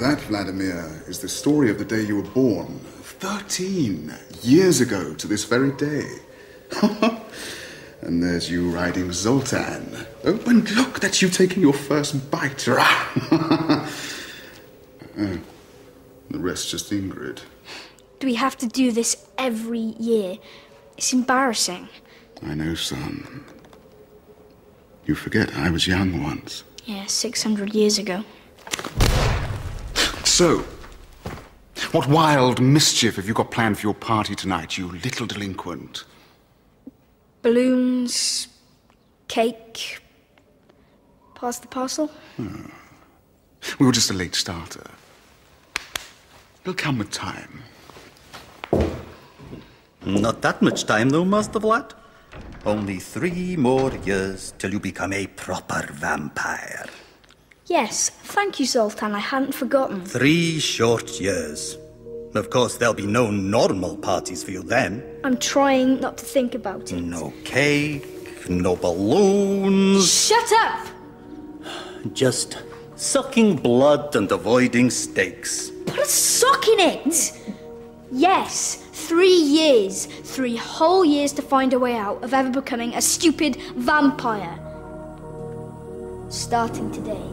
that, Vladimir, is the story of the day you were born. 13 years ago to this very day. And there's you riding Zoltan. Oh, and look, that's you taking your first bite. Oh, the rest just Ingrid. Do we have to do this every year? It's embarrassing. I know, son. You forget I was young once. Yeah, 600 years ago. So, what wild mischief have you got planned for your party tonight, you little delinquent? Balloons, cake. Pass the parcel? Oh. We were just a late starter. It'll come with time. Not that much time, though, Master Vlad. Only 3 more years till you become a proper vampire. Yes, thank you, Zoltan. I hadn't forgotten. 3 short years. Of course, there'll be no normal parties for you then. I'm trying not to think about it. No cake, no balloons. Shut up! Just sucking blood and avoiding steaks. Put a sock in it! Yes, 3 years. 3 whole years to find a way out of ever becoming a stupid vampire. Starting today.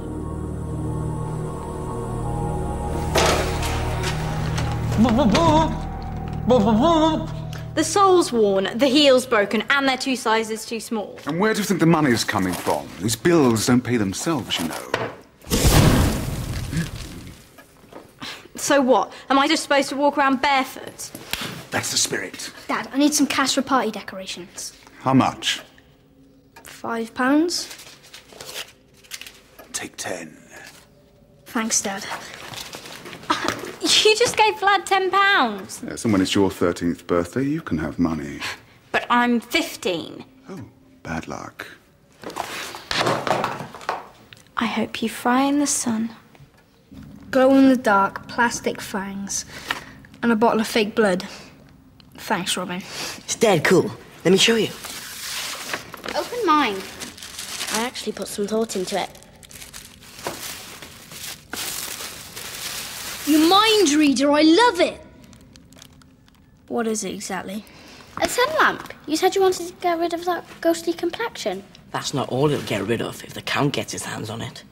The sole's worn, the heel's broken, and they're 2 sizes too small. And where do you think the money's coming from? These bills don't pay themselves, you know. So what? Am I just supposed to walk around barefoot? That's the spirit. Dad, I need some cash for party decorations. How much? £5? Take 10. Thanks, Dad. You just gave Vlad £10. Yes, and when it's your 13th birthday, you can have money. But I'm 15. Oh, bad luck. I hope you fry in the sun. Glow-in-the-dark plastic fangs and a bottle of fake blood. Thanks, Robin. It's dead cool. Let me show you. Open mine. I actually put some thought into it. You mind reader, I love it! What is it exactly? A sun lamp. You said you wanted to get rid of that ghostly complexion. That's not all it'll get rid of if the Count gets his hands on it.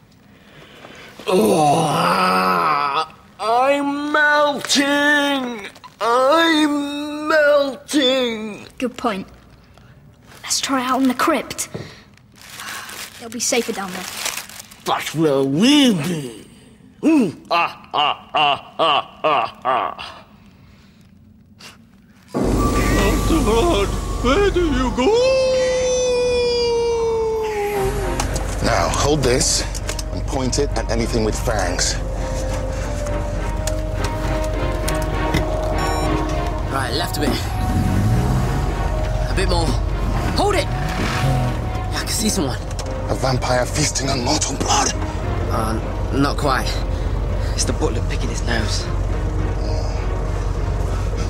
Oh, I'm melting! I'm melting! Good point. Let's try it out in the crypt. It'll be safer down there. But will we be? Afterward, where do you go? Now, hold this and point it at anything with fangs. Right, left a bit. A bit more. Hold it! Yeah, I can see someone. A vampire feasting on mortal blood. Not quite. It's the butler picking his nose.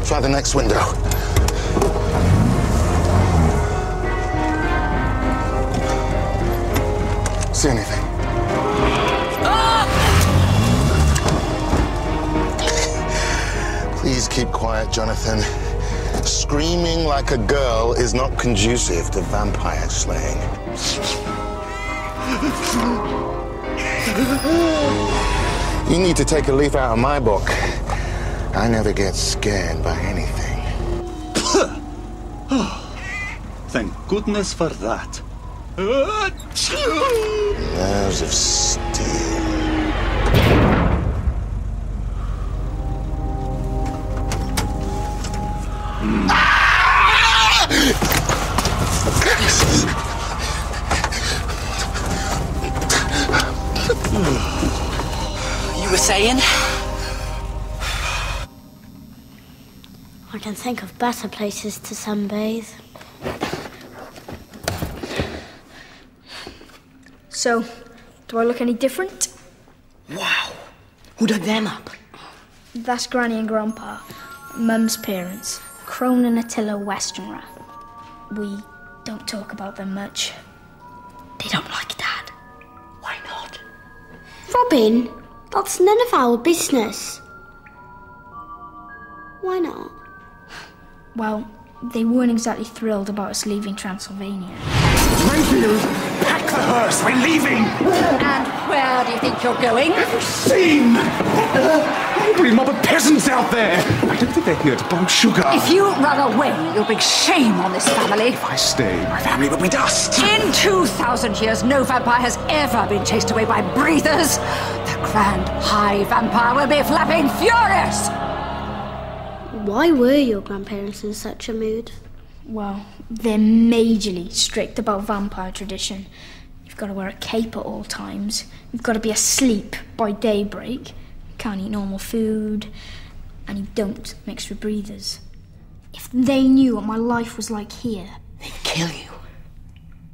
Try the next window. See anything? Please keep quiet, Jonathan. Screaming like a girl is not conducive to vampire slaying. You need to take a leaf out of my book. I never get scared by anything. Thank goodness for that. Nerves of steel. You were saying? I can think of better places to sunbathe. So, do I look any different? Wow. Who dug them up? That's Granny and Grandpa, Mum's parents, Crone and Attila Westenra. We don't talk about them much. They don't like Dad. Why not? Robin, That's none of our business. Why not? Well, they weren't exactly thrilled about us leaving Transylvania. Renfield, pack the hearse, we're leaving! And where do you think you're going? Seen! Angry mob of peasants out there! I don't think they're here to borrow sugar. If you run away, you'll bring shame on this family. If I stay, my family will be dust. In 2,000 years, no vampire has ever been chased away by breathers. The grand high vampire will be flapping furious! Why were your grandparents in such a mood? Well, they're majorly strict about vampire tradition. You've got to wear a cape at all times. You've got to be asleep by daybreak. You can't eat normal food. And you don't mix with breathers. If they knew what my life was like here... They'd kill you.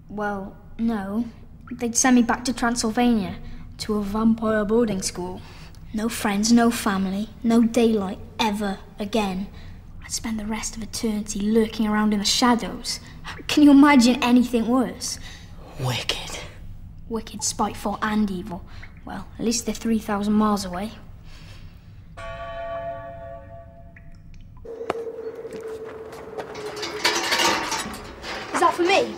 Well, no. They'd send me back to Transylvania, to a vampire boarding school. No friends, no family, no daylight ever again. I'd spend the rest of eternity lurking around in the shadows. Can you imagine anything worse? Wicked. Wicked, spiteful and evil. Well, at least they're 3,000 miles away. Is that for me?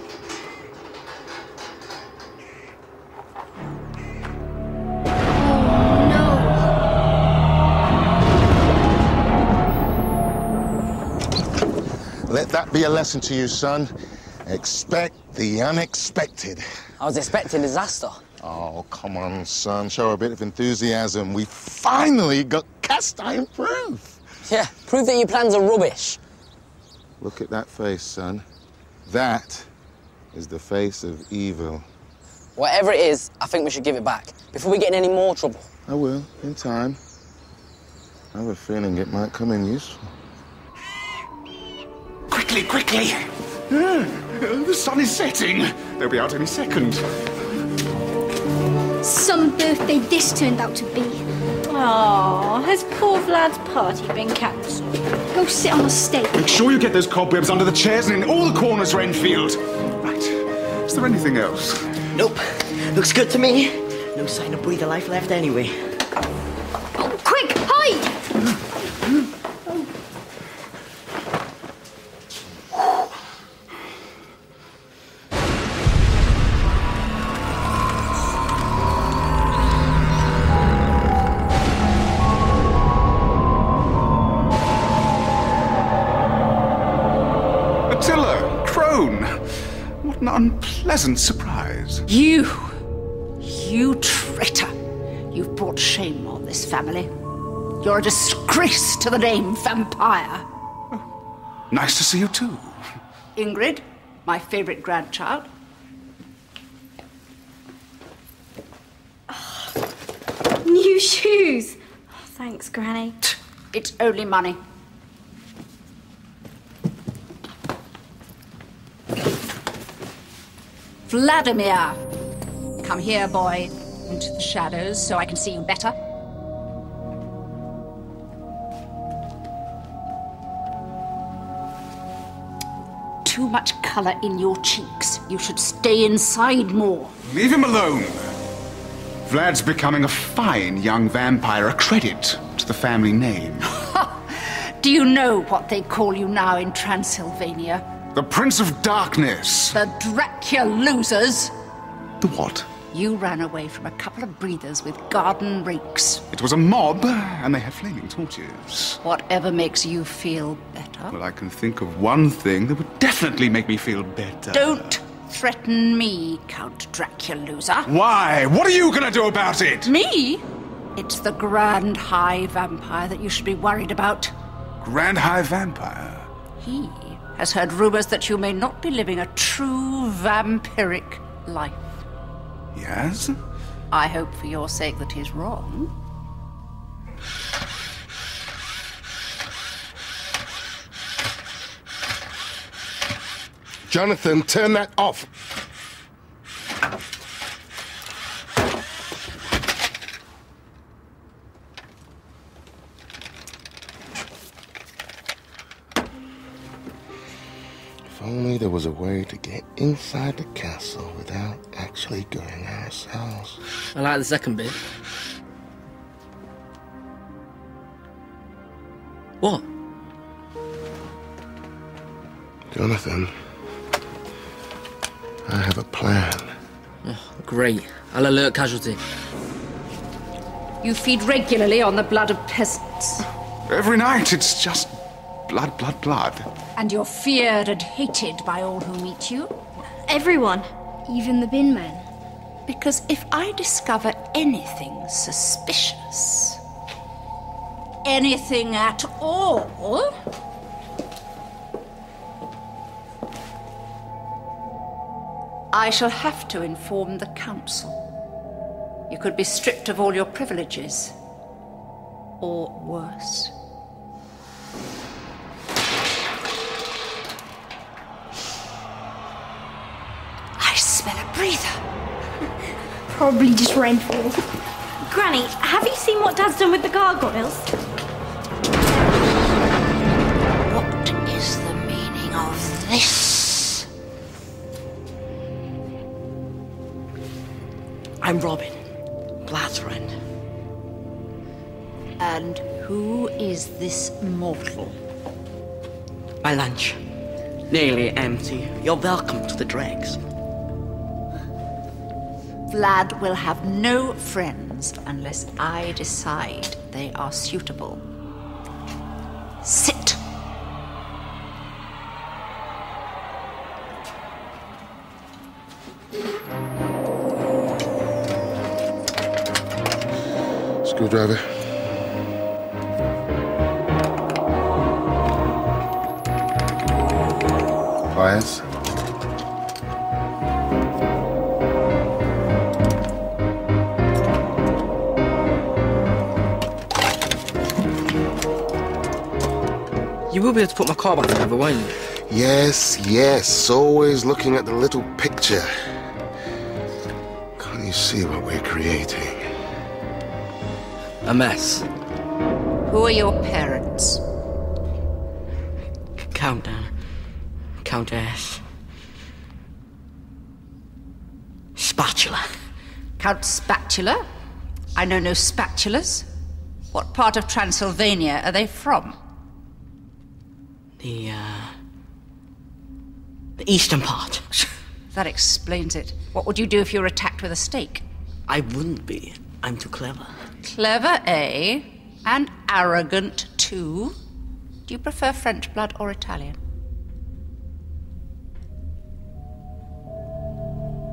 Let that be a lesson to you, son. Expect the unexpected. I was expecting disaster. Oh, come on, son. Show a bit of enthusiasm. We finally got cast iron proof. Yeah, prove that your plans are rubbish. Look at that face, son. That is the face of evil. Whatever it is, I think we should give it back before we get in any more trouble. I will, in time. I have a feeling it might come in useful. Quickly, quickly! The sun is setting. They'll be out any second. Some birthday this turned out to be. Oh, has poor Vlad's party been cancelled? Go sit on the stake. Make sure you get those cobwebs under the chairs and in all the corners, Renfield. Right. Is there anything else? Nope. Looks good to me. No sign of breather life left anyway. Oh, quick, hide! What an unpleasant surprise. You traitor. You've brought shame on this family. You're a disgrace to the name vampire. Oh, nice to see you too. Ingrid, my favourite grandchild. Oh, new shoes. Oh, thanks, Granny. It's only money. Vladimir! Come here, boy, into the shadows so I can see you better. Too much colour in your cheeks. You should stay inside more. Leave him alone. Vlad's becoming a fine young vampire, a credit to the family name. Do you know what they call you now in Transylvania? The Prince of Darkness. The Dracula losers. The what? You ran away from a couple of breathers with garden rakes. It was a mob, and they had flaming torches. Whatever makes you feel better. Well, I can think of one thing that would definitely make me feel better. Don't threaten me, Count Dracula loser. Why? What are you gonna do about it? Me? It's the Grand High Vampire that you should be worried about. Grand High Vampire? He has heard rumors that you may not be living a true vampiric life. Yes? I hope for your sake that he's wrong. Jonathan, turn that off. If only there was a way to get inside the castle without actually going ourselves. I like the second bit. What? Jonathan, I have a plan. Oh, great. I'll alert casualty. You feed regularly on the blood of peasants. Every night it's just blood, blood, blood. And you're feared and hated by all who meet you. Everyone. Even the bin men. Because if I discover anything suspicious, anything at all, I shall have to inform the council. You could be stripped of all your privileges. Or worse. I smell a breather. Probably just rainfall. Granny, have you seen what Dad's done with the gargoyles? What is the meaning of this? I'm Robin, Vlad's friend. And who is this mortal? My lunch. Nearly empty. You're welcome to the dregs. Vlad will have no friends unless I decide they are suitable. Sit. Screwdriver. Pliers. You will be able to put my car back together, won't you? Yes, yes. Always looking at the little picture. Can't you see what we're creating? A mess. Who are your parents? Countess. Spatula. Count Spatula? I know no spatulas. What part of Transylvania are they from? The eastern part. That explains it. What would you do if you were attacked with a stake? I wouldn't be. I'm too clever. Clever, eh? And arrogant, too? Do you prefer French blood or Italian?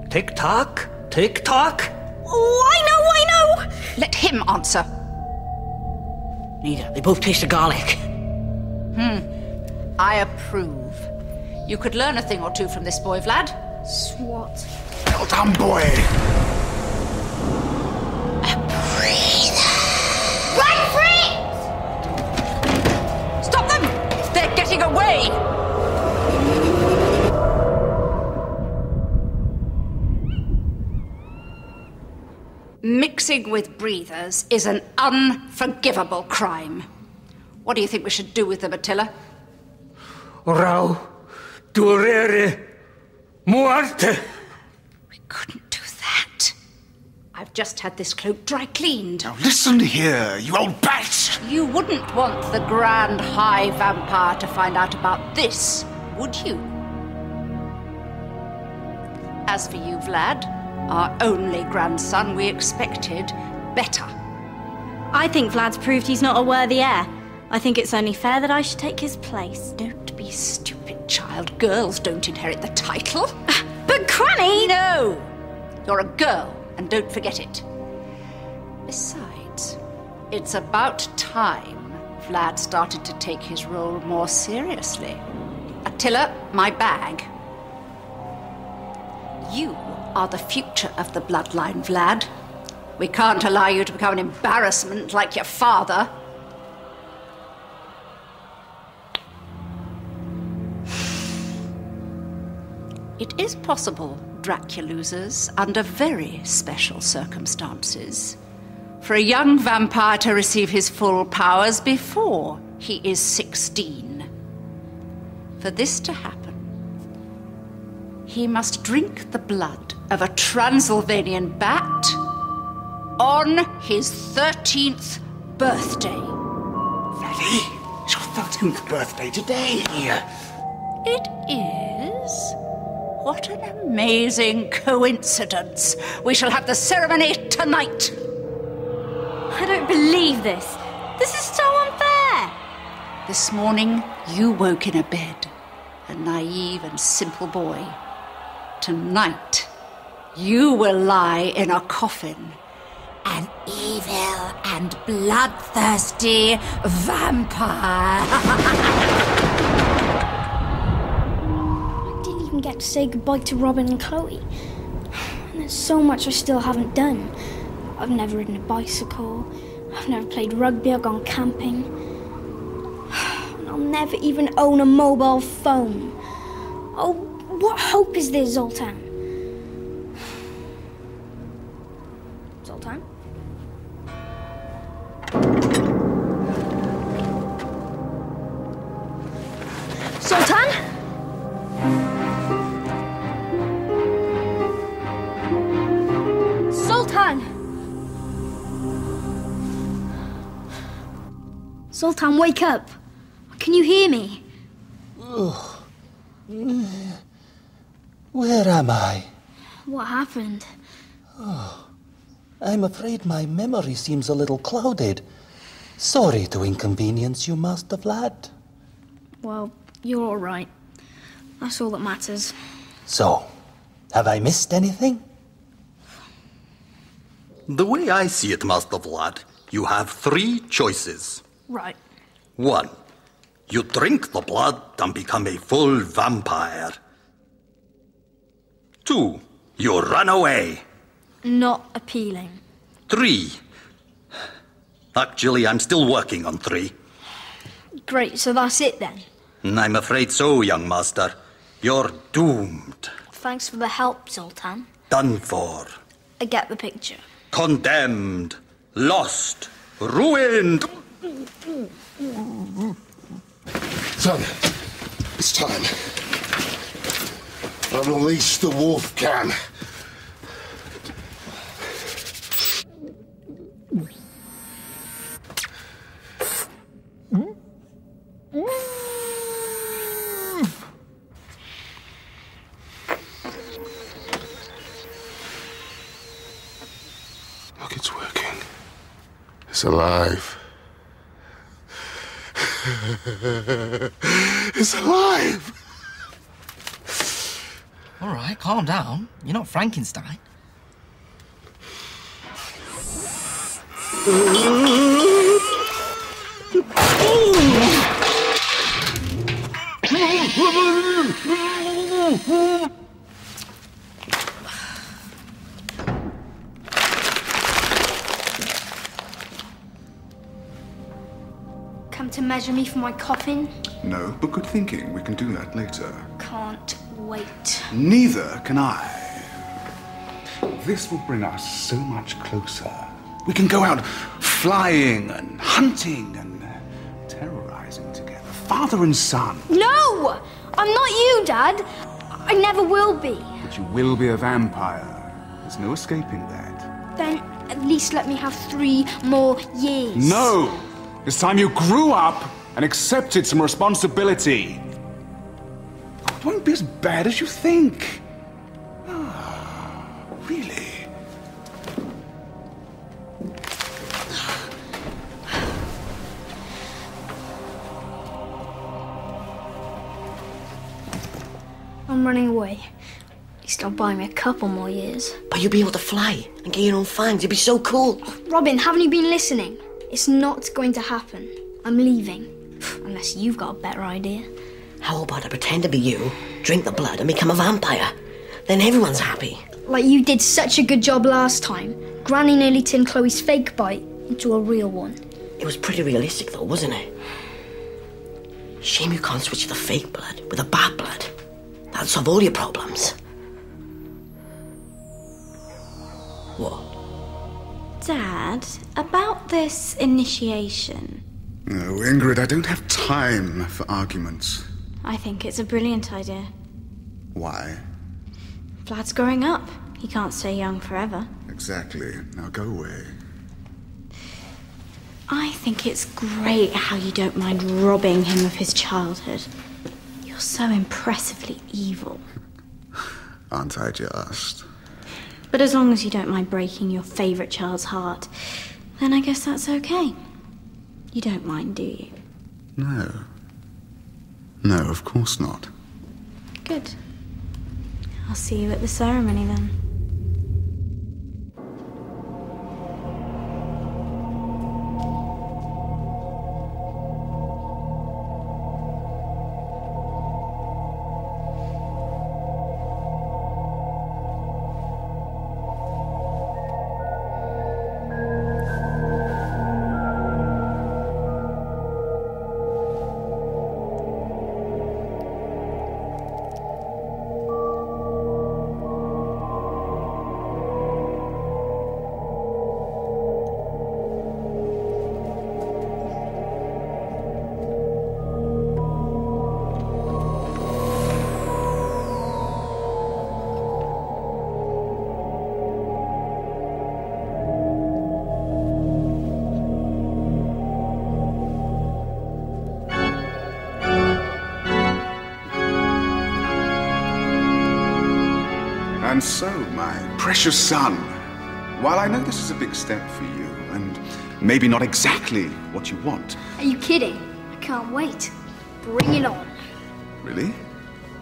Tick-tock? Tick-tock? Oh, I know! Let him answer. Neither. They both taste of garlic. I approve. You could learn a thing or two from this boy, Vlad. Swat. Well done, boy. Run free! Stop them! They're getting away! Mixing with breathers is an unforgivable crime. What do you think we should do with them, Attila? Rau, durere, muerte. We couldn't do that. I've just had this cloak dry cleaned. Now listen here, you old bat! You wouldn't want the Grand High Vampire to find out about this, would you? As for you, Vlad, our only grandson, we expected better. I think Vlad's proved he's not a worthy heir. I think it's only fair that I should take his place. Don't be stupid, child. Girls don't inherit the title. But Granny! No! You're a girl, and don't forget it. Besides, it's about time Vlad started to take his role more seriously. Attila, my bag. You are the future of the bloodline, Vlad. We can't allow you to become an embarrassment like your father. It is possible, Draculusers, under very special circumstances, for a young vampire to receive his full powers before he is 16. For this to happen, he must drink the blood of a Transylvanian bat on his 13th birthday. Vladdy, it's your 13th birthday today. It is? What an amazing coincidence. We shall have the ceremony tonight. I don't believe this. This is so unfair. This morning, you woke in a bed, a naive and simple boy. Tonight, you will lie in a coffin, an evil and bloodthirsty vampire. I didn't even get to say goodbye to Robin and Chloe. And there's so much I still haven't done. I've never ridden a bicycle. I've never played rugby or gone camping. And I'll never even own a mobile phone. Oh, what hope is there, Zoltan? Zoltan? Zoltan? Zoltan! Zoltan, wake up! Can you hear me? Where am I? What happened? I'm afraid my memory seems a little clouded. Sorry to inconvenience you, Master Vlad. Well, you're all right. That's all that matters. So, have I missed anything? The way I see it, Master Vlad, you have 3 choices. Right. 1. You drink the blood and become a full vampire. 2. You run away. Not appealing. 3. Actually, I'm still working on 3. Great, so that's it then. I'm afraid so, young master. You're doomed. Thanks for the help, Zoltan. Done for. I get the picture. Condemned. Lost. Ruined. Son, it's time. Unleash the wolf can. Look, it's working. It's alive. It's alive! All right, calm down. You're not Frankenstein. Come to measure me for my coffin? No, but good thinking. We can do that later. Can't wait. Neither can I. This will bring us so much closer. We can go out flying and hunting and terrorizing together. Father and son. No! I'm not you, Dad. I never will be. But you will be a vampire. There's no escaping that. Then at least let me have 3 more years. No! It's time you grew up and accepted some responsibility. It won't be as bad as you think. Really? I'm running away. At least I'll buy me a couple more years. But you'll be able to fly and get your own fangs. You'll be so cool. Robin, haven't you been listening? It's not going to happen. I'm leaving. Unless you've got a better idea. How about I pretend to be you, drink the blood, and become a vampire? Then everyone's happy. Like you did such a good job last time. Granny nearly turned Chloe's fake bite into a real one. It was pretty realistic, though, wasn't it? Shame you can't switch the fake blood with the bad blood. That'll solve all your problems. What? Dad, about this initiation. No, Ingrid, I don't have time for arguments. I think it's a brilliant idea. Why? Vlad's growing up. He can't stay young forever. Exactly. Now go away. I think it's great how you don't mind robbing him of his childhood. You're so impressively evil. Aren't I just? But as long as you don't mind breaking your favourite child's heart, then I guess that's okay. You don't mind, do you? No. No, of course not. Good. I'll see you at the ceremony then. And so, my precious son, while I know this is a big step for you, and maybe not exactly what you want... Are you kidding? I can't wait. Bring it on. Really?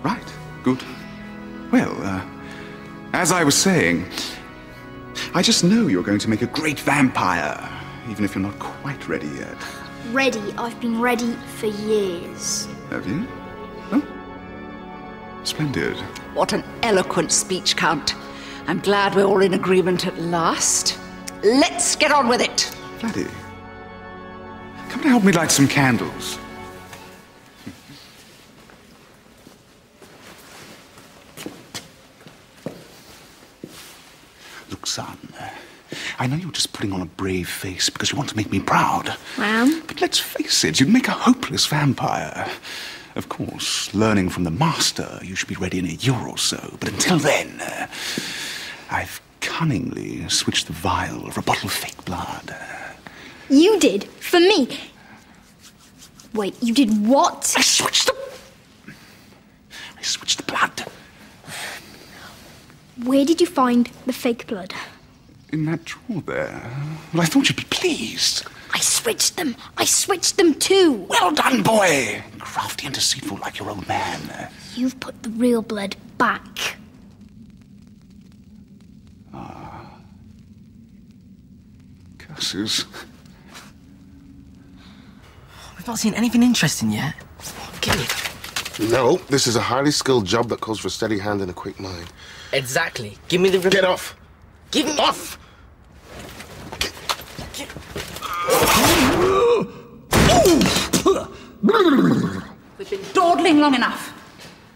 Right. Good. Well, as I was saying, I just know you're going to make a great vampire, even if you're not quite ready yet. Ready? I've been ready for years. Have you? Oh. Splendid. What an eloquent speech, Count. I'm glad we're all in agreement at last. Let's get on with it. Vladdy, come and help me light some candles. Look, son, I know you're just putting on a brave face because you want to make me proud. I am? But let's face it, you'd make a hopeless vampire. Of course, learning from the master, you should be ready in a year or so. But until then, I've cunningly switched the vial for a bottle of fake blood. You did? For me? Wait, you did what? I switched the blood. Where did you find the fake blood? In that drawer there. Well, I thought you'd be pleased. I switched them. I switched them too. Well done, boy. Crafty and deceitful like your old man. You've put the real blood back. Ah. Curses. We've not seen anything interesting yet. Give me it. No, this is a highly skilled job that calls for a steady hand and a quick mind. Exactly. Give me the... Get off! Give me... Off! We've been dawdling long enough.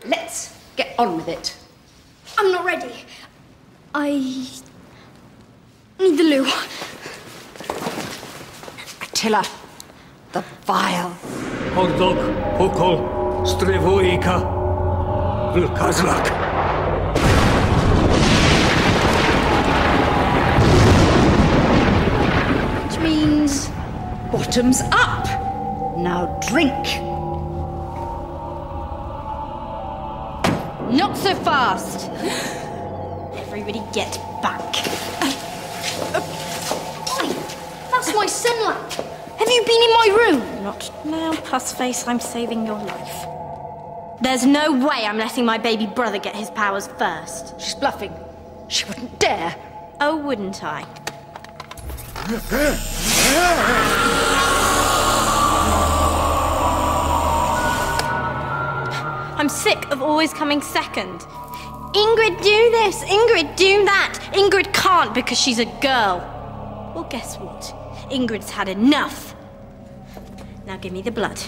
Let's get on with it. I'm not ready. I need the loo. Attila, the vial. Hordog, Pokol, Strevoika, Vlkazlak. Which means... Bottoms up. Now drink. Not so fast. Everybody get back. That's my sun lamp. Have you been in my room? Not now, Pussface. I'm saving your life. There's no way I'm letting my baby brother get his powers first. She's bluffing. She wouldn't dare. Oh, wouldn't I? I'm sick of always coming second. Ingrid, do this. Ingrid, do that. Ingrid can't because she's a girl. Well, guess what? Ingrid's had enough. Now give me the blood.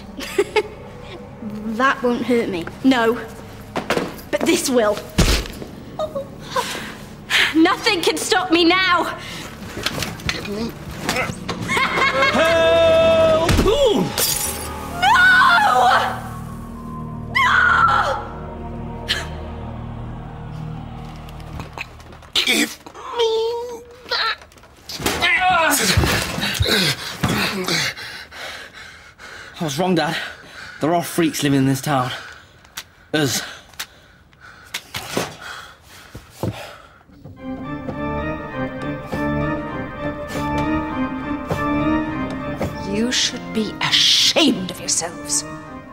That won't hurt me. No. But this will. Nothing can stop me now. Help! No! No! Give me that. I was wrong, Dad. There are freaks living in this town. Us. You should be ashamed of yourselves.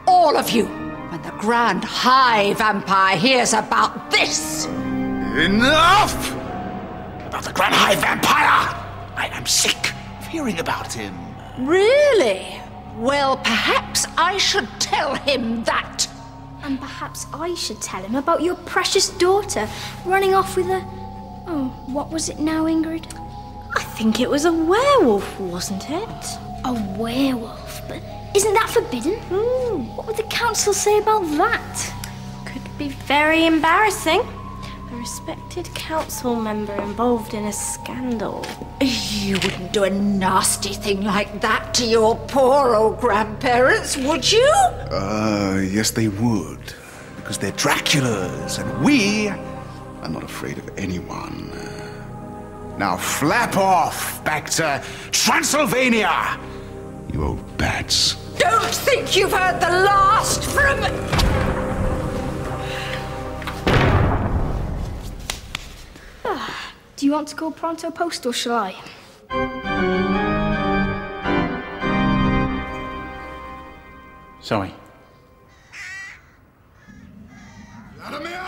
All of you. When the Grand High Vampire hears about this. Enough! About the Grand High Vampire! I am sick of hearing about him. Really? Well, perhaps I should tell him that. And perhaps I should tell him about your precious daughter running off with a... Oh, what was it now, Ingrid? I think it was a werewolf, wasn't it? A werewolf? But isn't that forbidden? What would the council say about that? Could be very embarrassing. A respected council member involved in a scandal. You wouldn't do a nasty thing like that to your poor old grandparents, would you? Yes they would. Because they're Draculas, and we are not afraid of anyone. Now flap off back to Transylvania, you old bats. Don't think you've heard the last from... Do you want to go pronto post or shall I? Sorry. Vladimir!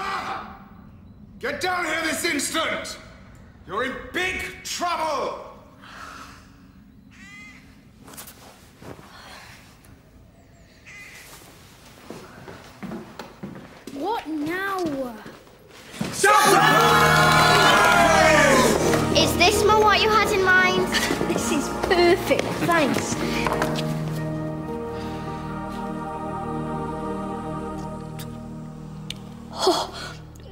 Get down here this instant! You're in big trouble! What now? Is this more what you had in mind? This is perfect, thanks. Oh,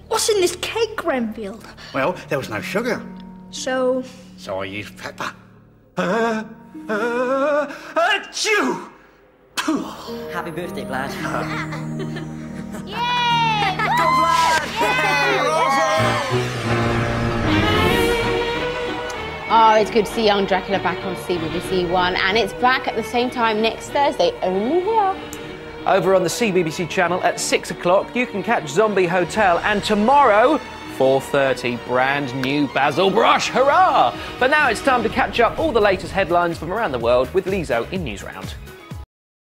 what's in this cake, Grenfield? Well, there was no sugar. So So I used pepper. Achoo! Happy birthday, Vlad. Yay! Go, Vlad! Oh, it's good to see young Dracula back on CBBC One, and it's back at the same time next Thursday, only here. Over on the CBBC channel at 6 o'clock, you can catch Zombie Hotel, and tomorrow, 4:30, brand new Basil Brush, hurrah! But now it's time to catch up all the latest headlines from around the world with Lizo in Newsround.